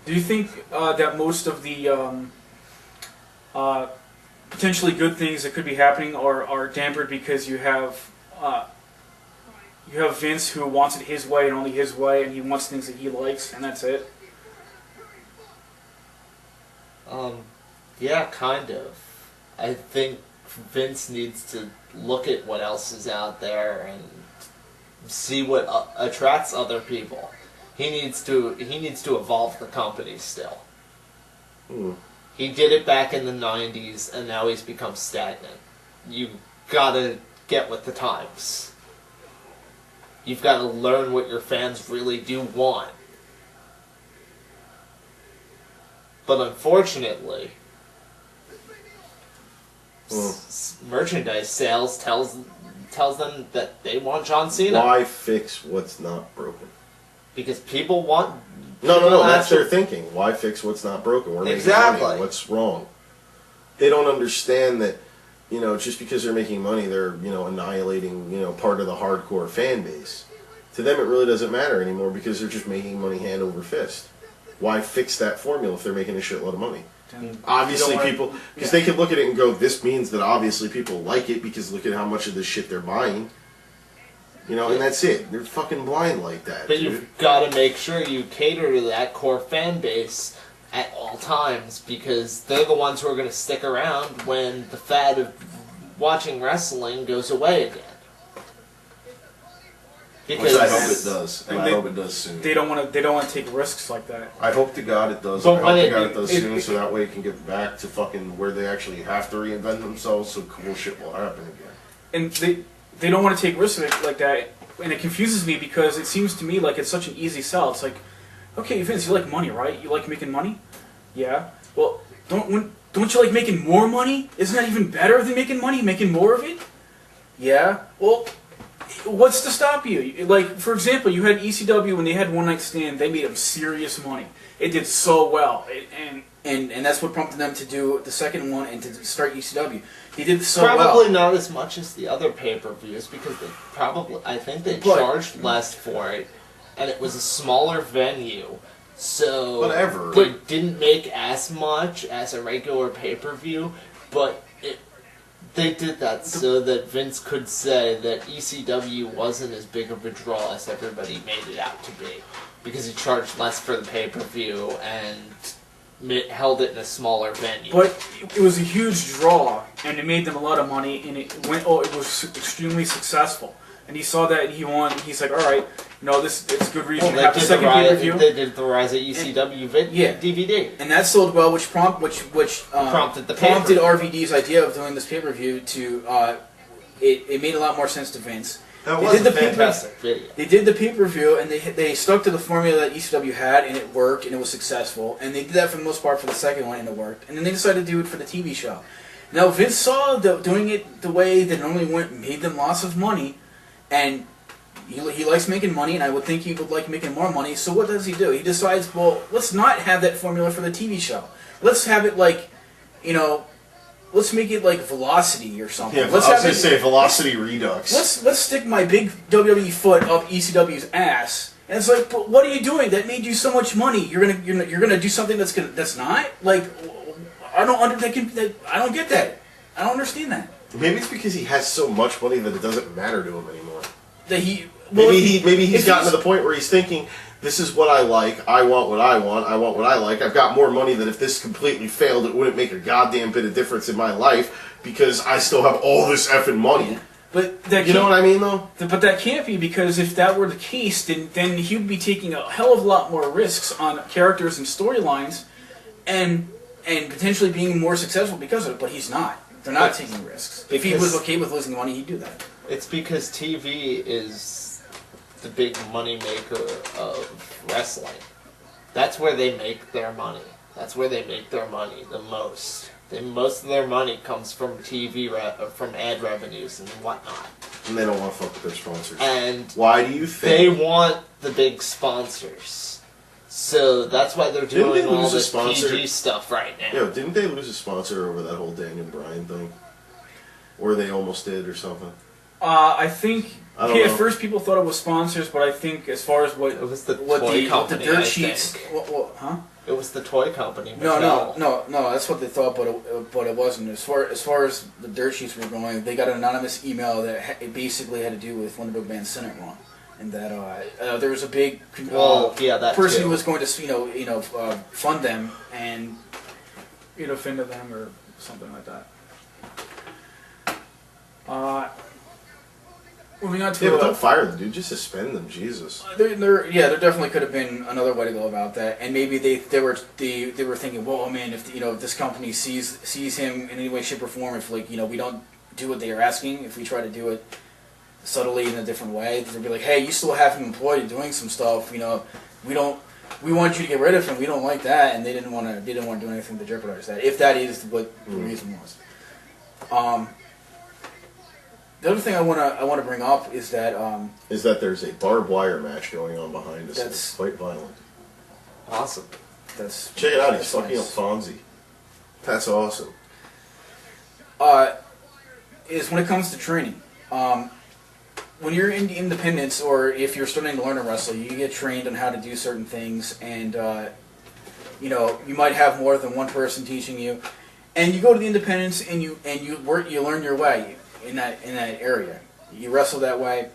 Do you think that most of the potentially good things that could be happening are dampened because you have Vince who wants it his way and only his way, and he wants things that he likes, and that's it? Yeah, kind of. I think Vince needs to look at what else is out there and see what attracts other people. He needs to evolve the company still. He did it back in the 90s, and now he's become stagnant. You gotta get with the times. You've got to learn what your fans really do want. But unfortunately, merchandise sales tells them that they want John Cena. Why fix what's not broken? Because people want... No, that's their thinking. Why fix what's not broken? We're making money. What's wrong? They don't understand that, just because they're making money, they're, annihilating, part of the hardcore fan base. To them, it really doesn't matter anymore because they're just making money hand over fist. Why fix that formula if they're making a shitload of money? Obviously, people... Because they can look at it and go, this means that obviously people like it because look at how much of this shit they're buying. And that's it. They're fucking blind like that. But you've got to make sure you cater to that core fan base at all times because they're the ones who are going to stick around when the fad of watching wrestling goes away again. Because which I hope it does, and I hope it does soon. They don't want to take risks like that. I hope to God it does. I hope to God it does soon, so that way it can get back to fucking where they actually have to reinvent themselves, so cool shit will happen again. And they don't want to take risks like that, and it confuses me because it seems to me like it's such an easy sell. It's like, okay, Vince, you like money, right? You like making money? Yeah. Well, don't you like making more money? Isn't that even better than making money? Making more of it? Yeah. Well, what's to stop you? Like, for example, you had ECW when they had One Night Stand. They made them serious money. It did so well, and that's what prompted them to do the second one and to start ECW. They did so well. Probably not as much as the other pay-per-views because I think they charged less for it, and it was a smaller venue. So whatever. They didn't make as much as a regular pay-per-view, but they did that so that Vince could say that ECW wasn't as big of a draw as everybody made it out to be. Because he charged less for the pay-per-view and held it in a smaller venue. But it was a huge draw, and it made them a lot of money, and it was extremely successful. And he saw that, and he won. He's like, all right, it's good reason to have the second pay-per-view. They did the Rise of ECW DVD. And that sold well, which prompted RVD's idea of doing this pay-per-view to, it made a lot more sense to Vince. That was a fantastic video. They did the pay-per-view, and they stuck to the formula that ECW had, and it worked, and it was successful. And they did that for the most part for the second one, and it worked. And then they decided to do it for the TV show. Now, Vince saw doing it the way that it normally went made them lots of money, and he likes making money, and I would think he would like making more money. So what does he do? He decides, well, let's not have that formula for the TV show. Let's have it like, let's make it like Velocity or something. Yeah, I was going to say Velocity Redux. Let's stick my big WWE foot up ECW's ass. And it's like, but what are you doing? That made you so much money. You're gonna do something that's not like. I don't get that. I don't understand that. Maybe it's because he has so much money that it doesn't matter to him anymore. Maybe he's gotten to the point where he's thinking, this is what I like, I want what I want, I want what I like. I've got more money that if this completely failed, it wouldn't make a goddamn bit of difference in my life because I still have all this effing money. But you know what I mean, though? But that can't be, because if that were the case, then he'd be taking a hell of a lot more risks on characters and storylines and potentially being more successful because of it, but he's not. They're not taking risks. If he was okay with losing money, he'd do that. It's because TV is the big money maker of wrestling. That's where they make their money. That's where they make their money the most. Most of their money comes from TV, from ad revenues and whatnot. And they don't want to fuck with their sponsors. And why do you think they want the big sponsors? So that's why they're doing all this PG stuff right now. Yeah, didn't they lose a sponsor over that whole Daniel Bryan thing? Or they almost did or something? I think I don't Yeah, know. at first people thought it was sponsors, but I think as far as what It was the what toy the company, dirt I sheets, think. huh? It was the toy company. No, Mattel. no. That's what they thought, but it wasn't. As far as the dirt sheets were going, they got an anonymous email that it basically had to do with Wonder Book Band Senate Run, and that there was a big That person too. who was going to fund them and offended them or something like that. Moving on to Yeah, but don't fire the dude. Just suspend them. Jesus. there definitely could have been another way to go about that, and maybe they were thinking, well, man, if this company sees him in any way, shape, or form, if we don't do what they are asking, if we try to do it subtly in a different way, they'll be like, hey, you still have him employed and doing some stuff, we want you to get rid of him, we don't like that, and they didn't want to do anything to jeopardize that, if that is what the reason was. The other thing I want to bring up is that there's a barbed wire match going on behind us. It's quite violent. Awesome. Check it out. He's that's fucking nice. up Fonzie. That's awesome. Is when it comes to training. When you're in independence, or if you're starting to learn to wrestle, you get trained on how to do certain things, and you might have more than one person teaching you, and you go to the independence and you learn your way in that area. You wrestle that way.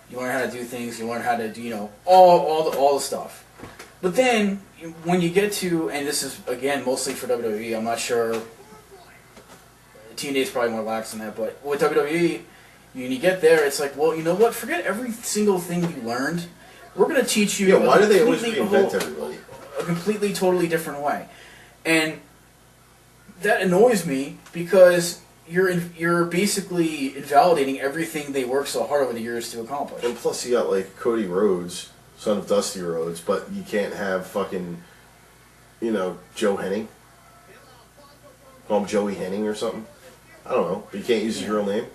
You learn how to do things. You learn how to do all the stuff. But then when you get to, and this is again mostly for WWE, I'm not sure. TNA is probably more lax than that, but with WWE, when you get there, it's like, well, you know what? Forget every single thing you learned. We're going to teach you. Yeah, why do they always completely reinvent everybody? A completely, totally different way, and that annoys me because you're basically invalidating everything they worked so hard over the years to accomplish. And plus, you got like Cody Rhodes, son of Dusty Rhodes, but you can't have fucking, Joe Henning. Call him Joey Henning or something. I don't know. But you can't use his real name.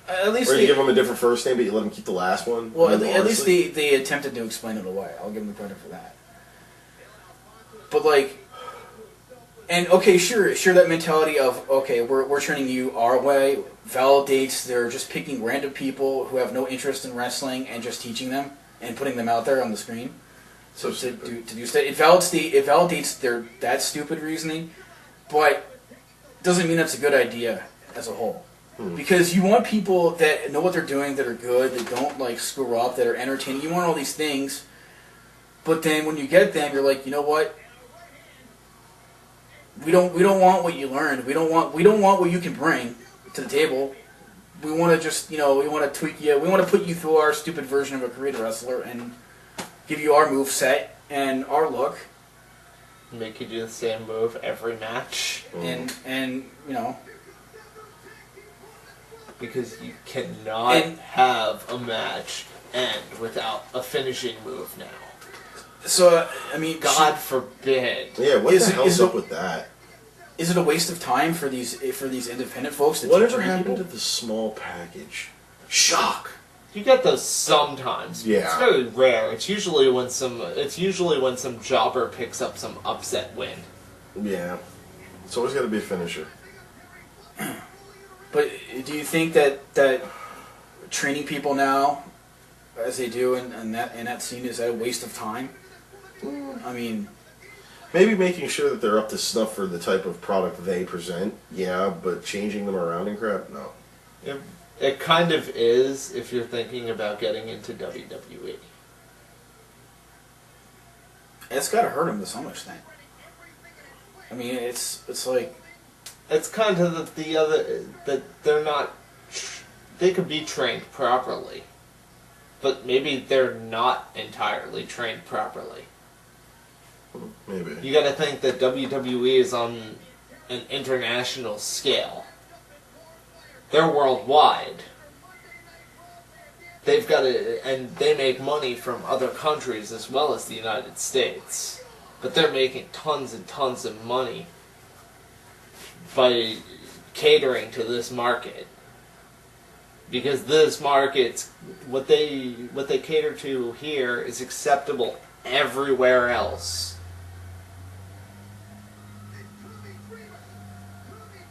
At least Or you give him a different first name, but you let him keep the last one. Well, at least they attempted to explain it away. I'll give them credit for that. But and okay, sure, that mentality of okay, we're training you our way validates they're just picking random people who have no interest in wrestling and just teaching them and putting them out there on the screen. So to do stuff, it validates that stupid reasoning, but doesn't mean that's a good idea as a whole. Because you want people that know what they're doing, that are good, that don't screw up, that are entertaining. You want all these things, but then when you get them, you're like, you know what? We don't want what you learned. We don't want what you can bring to the table. We want to just we want to tweak you. We want to put you through our stupid version of a creative wrestler and give you our move set and our look. Make you do the same move every match. And because you cannot have a match end without a finishing move now. So, I mean, God forbid. Yeah, what the hell's up with that? Is it a waste of time for these independent folks to Whatever train happened people? to the small package? Shock. You get those sometimes. Yeah. It's very rare. It's usually when some jobber picks up some upset win. Yeah. It's always got to be a finisher. But do you think that training people now, as they do in that scene, is that a waste of time? I mean, maybe making sure that they're up to snuff for the type of product they present, yeah, but changing them around and crap, no. It kind of is if you're thinking about getting into WWE. it's got to hurt them to some extent. I mean, it's like It's kind of the other that they're not. They could be trained properly, but maybe they're not entirely trained properly. Maybe. You got to think that WWE is on an international scale. They're worldwide. They've got to, and they make money from other countries as well as the United States. But they're making tons and tons of money by catering to this market. Because this market, what they cater to here is acceptable everywhere else.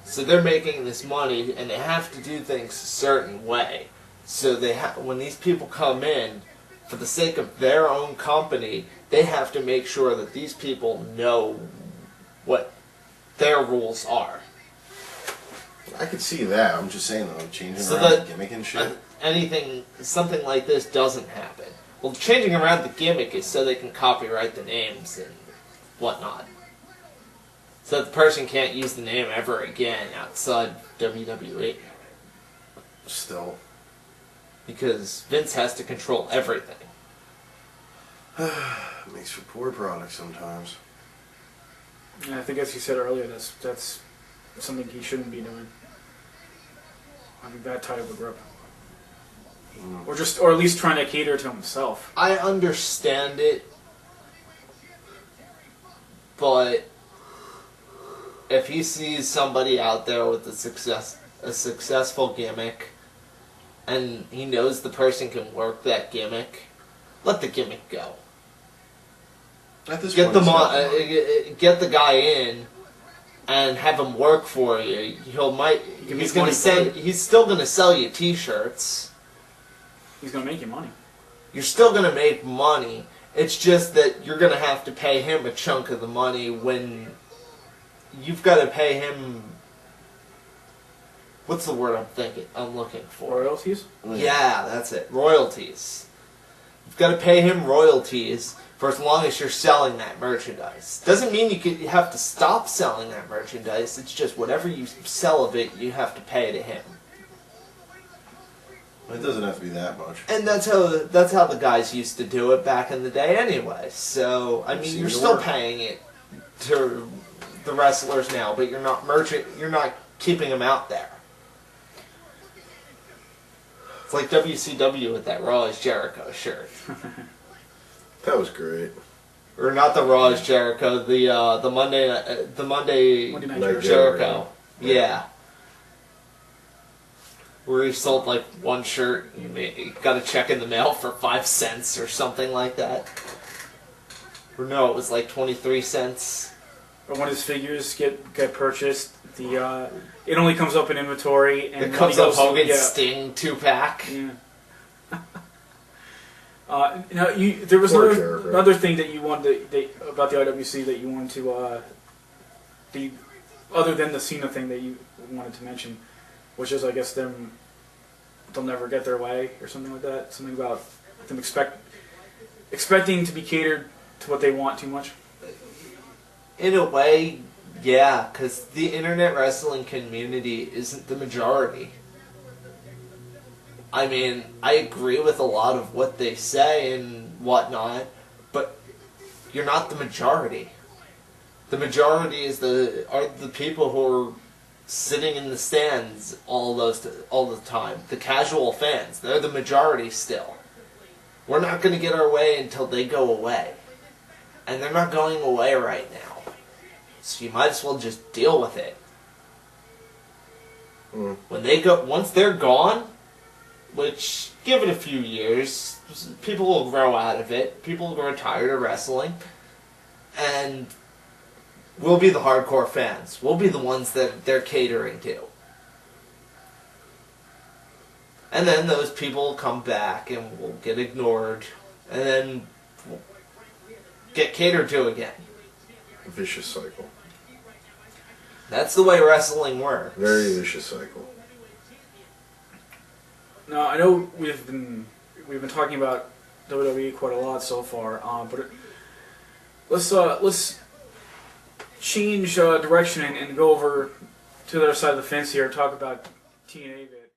So they're making this money, and they have to do things a certain way. So when these people come in, for the sake of their own company, they have to make sure that these people know what their rules are. I could see that. I'm just saying though, changing So around that the gimmick and shit. something like this doesn't happen. Well, changing around the gimmick is so they can copyright the names and whatnot. So that the person can't use the name ever again outside WWE. Still. Because Vince has to control everything. Makes for poor products sometimes. And I think, as you said earlier, that's something he shouldn't be doing. Having that tight of a grip, or at least trying to cater to himself. I understand it, but if he sees somebody out there with a successful gimmick, and he knows the person can work that gimmick, let the gimmick go. At this Get point, get the guy in, and have him work for you. He's still gonna sell you T-shirts. He's gonna make you money. You're still gonna make money. It's just that you're gonna have to pay him a chunk of the money when you've got to pay him. What's the word I'm looking for? Royalties? Yeah, that's it. Royalties. You've got to pay him royalties for as long as you're selling that merchandise. Doesn't mean you have to stop selling that merchandise. It's just whatever you sell of it, you have to pay to him. it doesn't have to be that much. And that's how the guys used to do it back in the day anyway. So, I mean, you're still paying it to the wrestlers now, but you're not keeping them out there. It's like WCW with that Raw is Jericho shirt. That was great. Or not the Raw is Jericho, the Monday Night Jericho. Yeah. Where he sold like one shirt and he got a check in the mail for 5 cents or something like that. Or no, it was like 23 cents. Or when his figures get purchased, it only comes up in inventory, and It comes up Hogan yeah. Sting 2-pack. Yeah. There was another thing that you wanted about the IWC that you wanted to other than the Cena thing that you wanted to mention, which is, I guess, they'll never get their way or something like that. Something about them expecting to be catered to what they want too much. In a way, yeah, because the internet wrestling community isn't the majority. I mean, I agree with a lot of what they say and whatnot, but you're not the majority. The majority are the people who are sitting in the stands all the time. The casual fans, they're the majority still. We're not going to get our way until they go away. And they're not going away right now. So you might as well just deal with it. Once they're gone, which, give it a few years, people will grow out of it, people will grow tired of wrestling, and we'll be the hardcore fans. We'll be the ones that they're catering to. And then those people will come back and will get ignored, and then we'll get catered to again. Vicious cycle. That's the way wrestling works. Very vicious cycle. Now, I know we've been talking about WWE quite a lot so far, but let's change direction and go over to the other side of the fence here and talk about TNA.